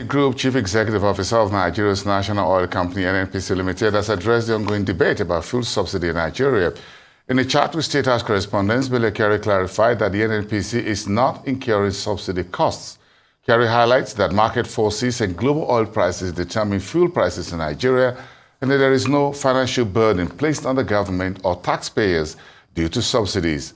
Group Chief Executive Officer of Nigeria's National Oil Company, NNPC Limited, has addressed the ongoing debate about fuel subsidy in Nigeria. In a chat with State House correspondents, Bele Kyari clarified that the NNPC is not incurring subsidy costs. Kyari highlights that market forces and global oil prices determine fuel prices in Nigeria, and that there is no financial burden placed on the government or taxpayers due to subsidies.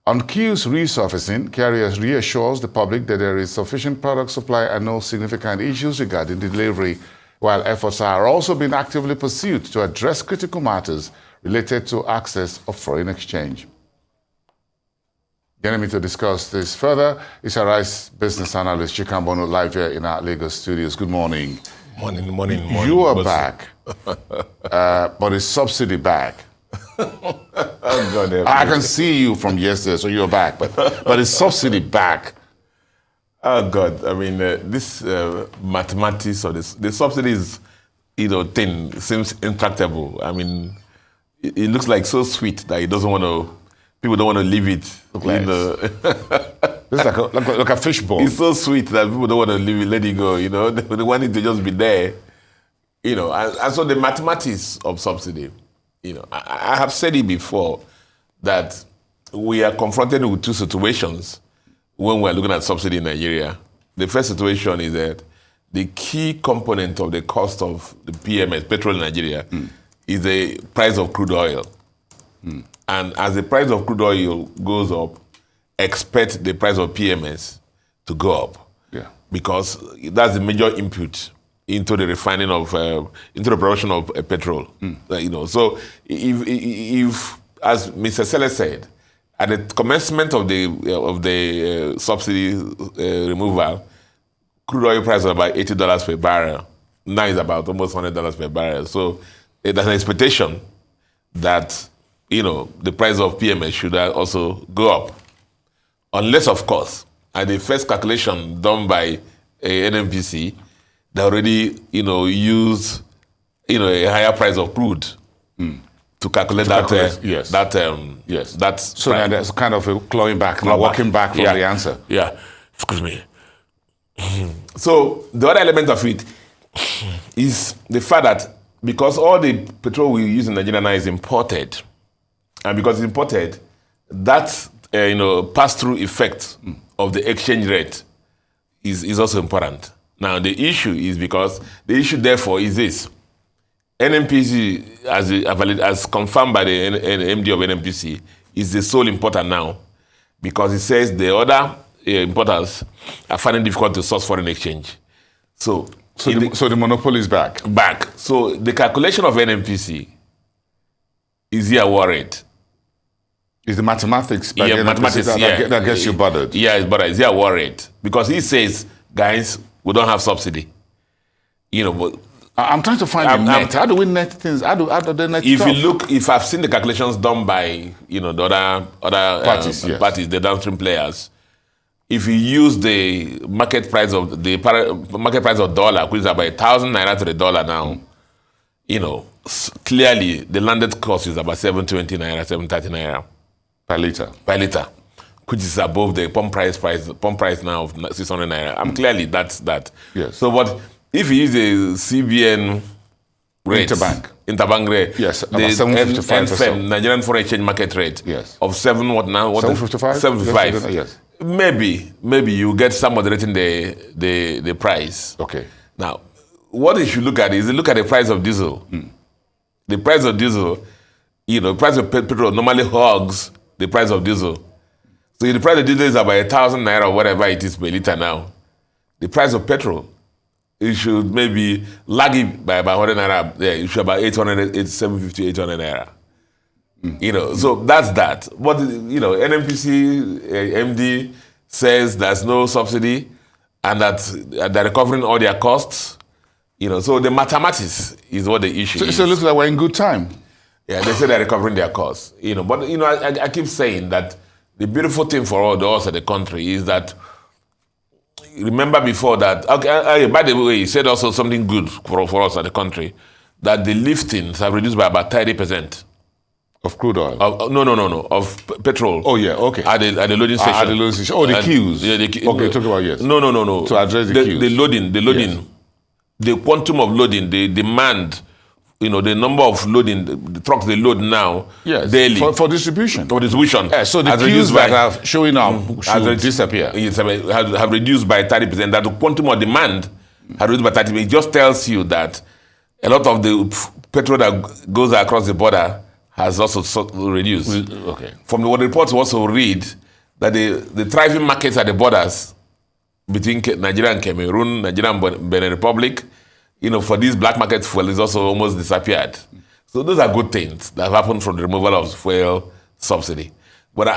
On queues resurfacing, Kyari reassures the public that there is sufficient product supply and no significant issues regarding the delivery, while efforts are also being actively pursued to address critical matters related to access of foreign exchange. Joining me to discuss this further is our Rice business analyst, Chika Mbonu, live here in our Lagos studios. Good morning. Morning. You are back, but is subsidy back? Oh, God, I can see you from yesterday, so you're back. But is subsidy back? Oh God! I mean, this mathematics or the subsidies, thing seems intractable. I mean, it looks like so sweet that people don't want to leave it. It's like a fishbowl. It's so sweet that people don't want to leave it, let it go. They want it to just be there. And so the mathematics of subsidy. I have said it before that we are confronted with two situations when we're looking at subsidy in Nigeria. The first situation is that the key component of the cost of the PMS, petrol in Nigeria, is the price of crude oil. And as the price of crude oil goes up, expect the price of PMS to go up. Yeah. Because that's the major input into the refining of, into the production of petrol. So if, as Mr. Sele said, at the commencement of the subsidy removal, crude oil price was about $80 per barrel. Now it's about almost $100 per barrel. So there's an expectation that the price of PMS should also go up, unless, of course, at the first calculation done by NNPC, they already, use, a higher price of crude to calculate that. So now there's kind of a clawing back, walking back from the answer. Yeah, excuse me. So the other element of it is the fact that because all the petrol we use in Nigeria now is imported, and because it's imported, that pass-through effect of the exchange rate is also important. Now, the issue is because the issue, therefore, is this. NNPC, as confirmed by the MD of NNPC, is the sole importer now because it says the other importers are finding it difficult to source foreign exchange. So the monopoly is back? Back. So the calculation of NNPC is here worried. Is the mathematics that gets you bothered? Yeah, it's bothered. Is here worried because he says, guys, we don't have subsidy. But I'm trying to find the net. How do we net things? How do they net If stuff? you look, if I've seen the calculations done by the other parties, the downstream players, if you use the market price of dollar, which is about 1,000 naira to the dollar now, clearly the landed cost is about 720 naira, 730 naira per liter. Which is above the pump price now of 600 naira. Clearly that's that. Yes. So what if you use the CBN rate, interbank rate, yes, about 7.55%. Nigerian foreign exchange market rate, yes, of 7.55. 7.55. Yes. Maybe you get some moderating the price. Okay. Now, what you should look at is look at the price of diesel. The price of diesel, the price of petrol normally hogs the price of diesel. So the price of diesel is about 1,000 naira or whatever it is per liter now. The price of petrol, it should maybe lag it by about 100 naira. Yeah, it should about 750, 800 naira. So that's that. But NNPC MD says there's no subsidy and that they're recovering all their costs. So the mathematics is what the issue is. So it looks like we're in good time. Yeah, they say they're recovering their costs. But I keep saying that the beautiful thing for all us at the country is that, remember before that, by the way, he said also something good for us at the country, that the liftings have reduced by about 30%. Of crude oil? No. Of petrol. Oh, yeah, okay. At the loading station. At the loading station. Oh, the queues. Yeah, okay, talk about, yes. No. To address the queues. The loading. the quantum of loading, the demand, the number of loading, the trucks they load now daily. For distribution. For distribution. Yeah, so the queues that are showing up should disappear. Have reduced by 30%. That the quantum of demand has reduced by 30%. It just tells you that a lot of the petrol that goes across the border has also reduced. Okay. From what the reports also read, that the thriving markets at the borders between Nigeria and Cameroon, Nigeria and Benin Republic, for these black market fuel is also almost disappeared. So those are good things that have happened from the removal of fuel subsidy. Whether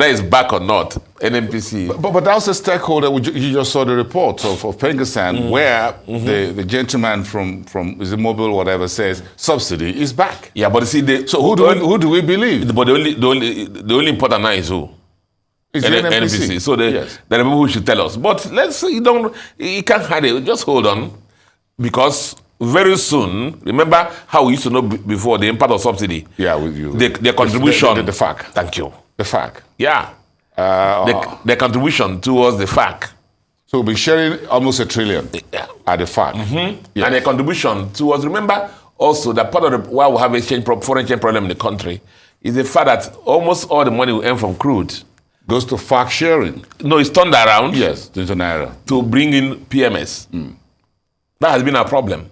it's back or not, NNPC... But that's a stakeholder. You just saw the report of Pengassan where the gentleman from is it Mobile, whatever, says subsidy is back. Yeah, but you see... So who do we believe? But the only important now is who? It's the NNPC. So there are people who should tell us. But let's say you can't hide it. Just hold on. Because very soon, remember how we used to know before the impact of subsidy? Yeah, with you. Their contribution. The FAC. Thank you. The FAC. Yeah. Their contribution towards the FAC. So we'll be sharing almost $1 trillion at the FAC. Yes. And their contribution towards, remember also that part of why we have a foreign exchange problem in the country is the fact that almost all the money we earn from crude goes to FAC sharing. No, it's turned around. Yes, to Naira. To bring in PMS. That has been our problem.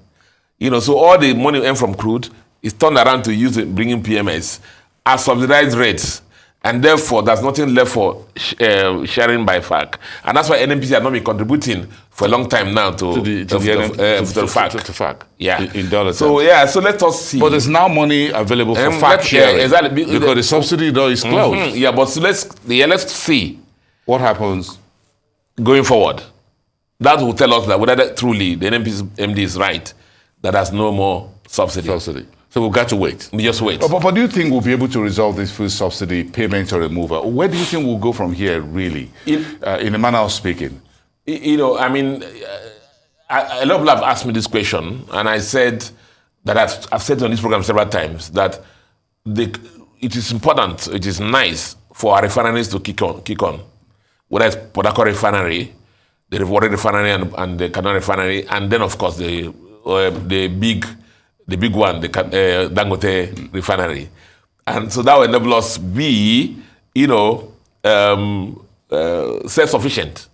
So all the money we earn from crude is turned around to use it, bringing PMS at subsidized rates. And therefore, there's nothing left for sharing by FAC. And that's why NNPC has not been contributing for a long time now to the FAC. To FAC. Yeah. In dollars. So, so let us see. But there's now money available for FAC sharing. Exactly. Because the subsidy door is closed. Yeah, but let's see what happens going forward. That will tell us that whether truly the NNPC MD is right, that there's no more subsidy. So we've got to wait. We just wait. But do you think we'll be able to resolve this fuel subsidy payment or removal? Where do you think we'll go from here, really, in a manner of speaking? A lot of people have asked me this question, and I said that I've said on this program several times that it is important, it is nice for our refineries to kick on. Whether it's Port Harcourt refinery, the Warri refinery and the Kaduna refinery, and then of course the big one, the Dangote refinery. And so that will enable us be, self-sufficient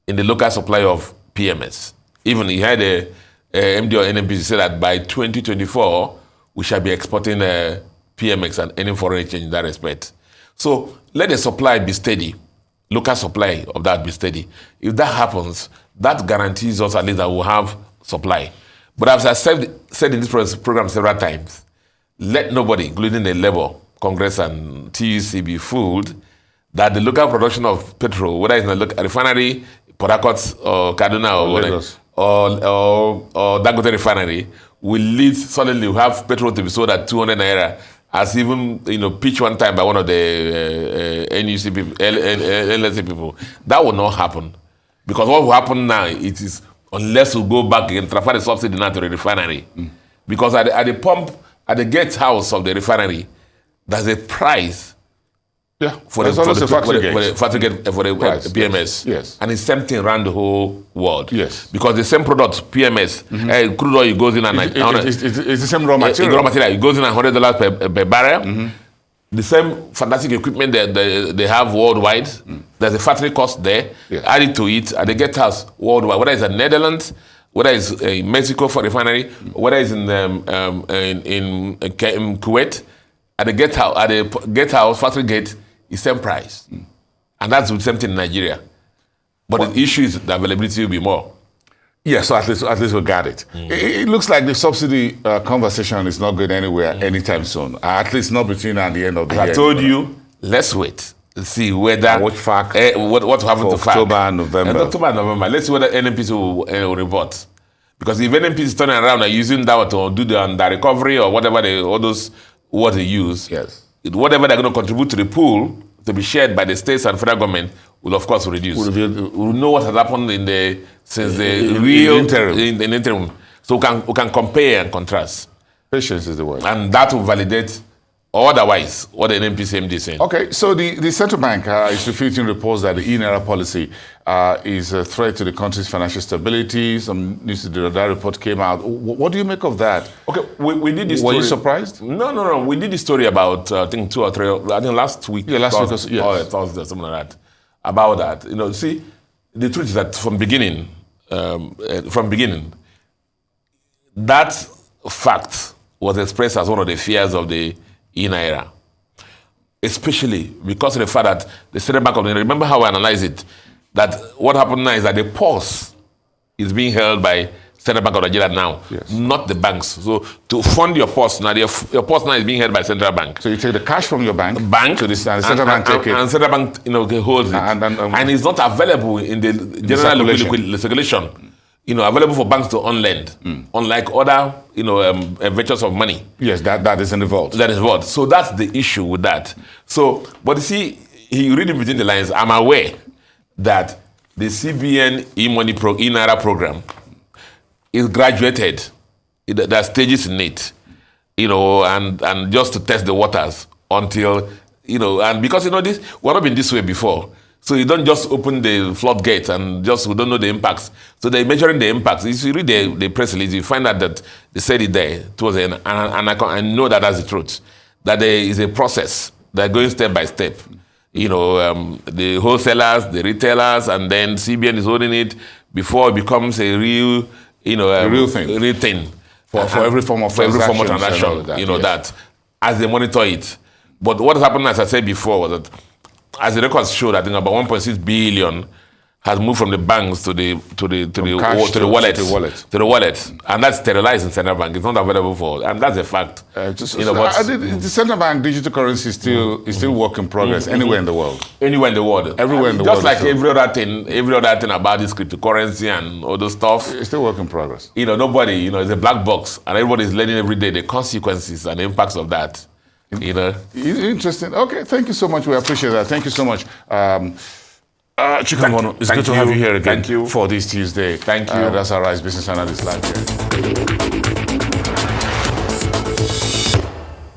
in the local supply of PMS. Even he had a MD or NNPC say that by 2024, we shall be exporting PMX and any foreign exchange in that respect. So let the supply be steady. Local supply of that be steady. If that happens, that guarantees us at least that we'll have supply. But as I said in this program several times, let nobody, including the Labour, Congress and TUC, be fooled that the local production of petrol, whether it's in a refinery, Port Harcourt or Kaduna or Dangote refinery, will lead suddenly we have petrol to be sold at 200 naira, as even pitched one time by one of the NUC people, LSC people. That will not happen, because what will happen now is unless we go back and transfer the subsidy now to the refinery, because at the pump, at the gate house of the refinery, there's a price. Yeah, for the PMS. Yes. And it's same thing around the whole world. Yes. Because the same product, PMS, crude oil goes in at it's the same raw material. It goes in at $100 per barrel. The same fantastic equipment they have worldwide. There's a factory cost there. Yes. Added to it at the gate house worldwide. Whether it's in Netherlands, whether it's in Mexico for refinery, whether it's in Kuwait, at the gate house factory gate, is same price. And that's the same thing in Nigeria. But the issue is the availability will be more. Yeah, so at least we got it. It looks like the subsidy conversation is not going anywhere anytime soon. At least not between now and the end of the year. I told you, let's wait to see whether what FAC, what will happen to FAC. October and November. October and November. Let's see whether NNPC will report. Because if NNPC is turning around and using that to do the recovery or whatever what they use, yes, whatever they're going to contribute to the pool to be shared by the states and federal government will of course reduce. We'll know what has happened in the interim. So we can compare and contrast. Patience is the word. And that will validate or otherwise, what the NNPC MD is saying. Okay, so the central bank is refuting reports that the e-naira policy is a threat to the country's financial stability. Some news, that report came out. What do you make of that? Okay, we did this story. Were you surprised? No. We did this story about, I think, 2 or 3, I think last week. Yeah, last week. Yes. Or Thursday, something like that. About that. See, the truth is that from beginning, that fact was expressed as one of the fears of the e-naira, especially because of the fact that the Central Bank of Nigeria, remember how I analyzed it, that what happened now is that the purse is being held by Central Bank of Nigeria now, yes, not the banks. So to fund your purse now, your purse now is being held by Central Bank. So you take the cash from your bank to the Central Bank take it. And Central Bank holds it. And it's not available in the general liquid circulation. Available for banks to on-lend, unlike other, ventures of money. Yes, that is in the vault. That is vault. So that's the issue with that. So, but you see, you read in between the lines, I'm aware that the CBN e-naira program is graduated. There are stages in it, and just to test the waters until, and because, this, we've not been this way before. So you don't just open the floodgates and we don't know the impacts. So they're measuring the impacts. If you read the press release, you find out that they said it there. It was and I know that that's the truth. That there is a process. They're going step by step. The wholesalers, the retailers, and then CBN is holding it before it becomes a real, a real thing. For every form of transaction. That as they monitor it. But what happened, as I said before, was that as the records showed, I think about 1.6 billion has moved from the banks to the wallet, and that's sterilized in central bank. It's not available for, and that's a fact. The central bank digital currency is still work in progress anywhere in the world. Anywhere in the world, everywhere in the world. Just like every other thing about this cryptocurrency and all those stuff. It's still work in progress. Nobody, it's a black box, and everybody is learning every day the consequences and the impacts of that. Interesting. Okay, thank you so much. We appreciate that. Thank you so much. Chika Mbonu, it's good to have you here again for this Tuesday. Thank you. That's our Rise Business Analyst Live here.